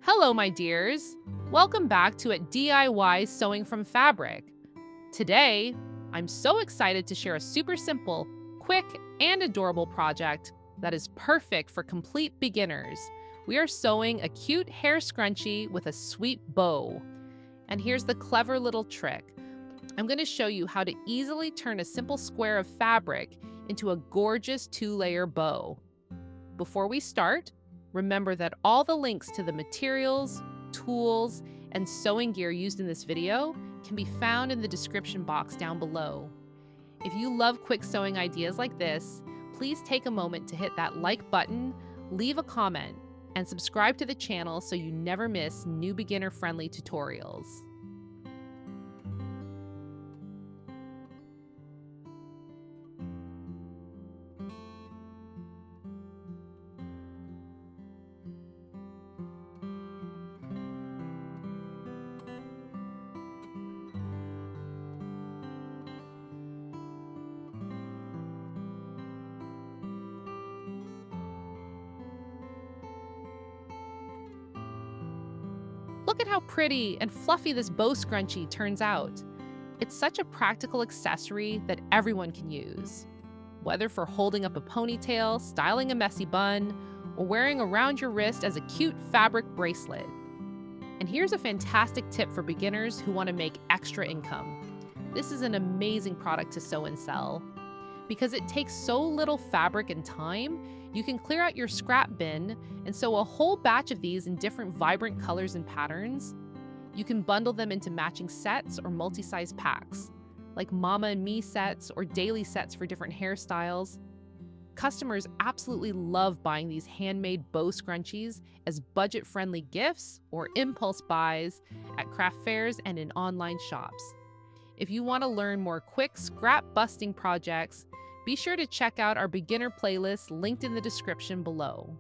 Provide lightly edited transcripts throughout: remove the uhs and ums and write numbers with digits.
Hello, my dears. Welcome back to DIY Sewing from Fabric. Today, I'm so excited to share a super simple, quick, and adorable project that is perfect for complete beginners. We are sewing a cute hair scrunchie with a sweet bow. And here's the clever little trick. I'm going to show you how to easily turn a simple square of fabric into a gorgeous two-layer bow. Before we start, remember that all the links to the materials, tools, and sewing gear used in this video can be found in the description box down below. If you love quick sewing ideas like this, please take a moment to hit that like button, leave a comment, and subscribe to the channel so you never miss new beginner-friendly tutorials. Look at how pretty and fluffy this bow scrunchie turns out. It's such a practical accessory that everyone can use. Whether for holding up a ponytail, styling a messy bun, or wearing around your wrist as a cute fabric bracelet. And here's a fantastic tip for beginners who want to make extra income. This is an amazing product to sew and sell. Because it takes so little fabric and time, you can clear out your scrap bin and sew a whole batch of these in different vibrant colors and patterns. You can bundle them into matching sets or multi-size packs, like Mama and Me sets or daily sets for different hairstyles. Customers absolutely love buying these handmade bow scrunchies as budget-friendly gifts or impulse buys at craft fairs and in online shops. If you want to learn more quick scrap-busting projects, be sure to check out our beginner playlist linked in the description below.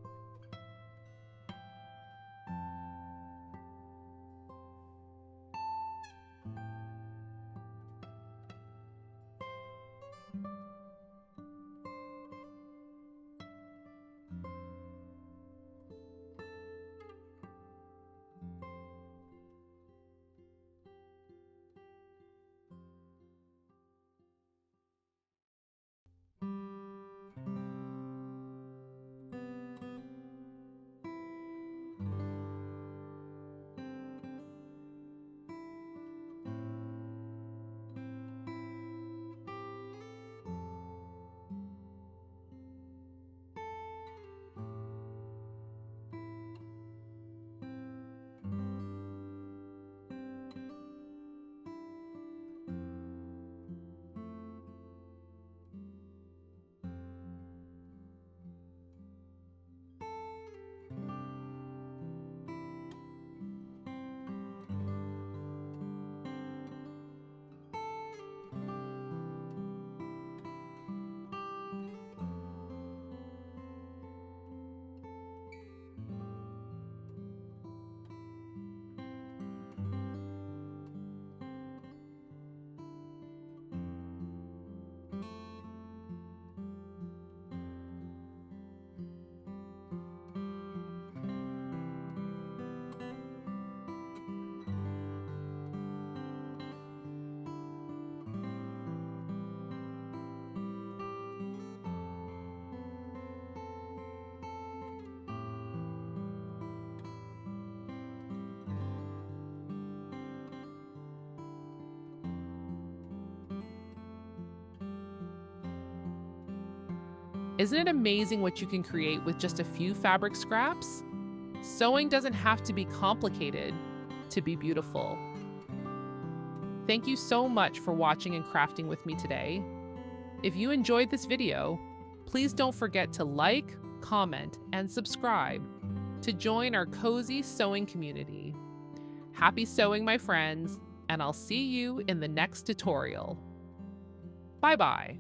Isn't it amazing what you can create with just a few fabric scraps? Sewing doesn't have to be complicated to be beautiful. Thank you so much for watching and crafting with me today. If you enjoyed this video, please don't forget to like, comment, and subscribe to join our cozy sewing community. Happy sewing, my friends, and I'll see you in the next tutorial. Bye-bye.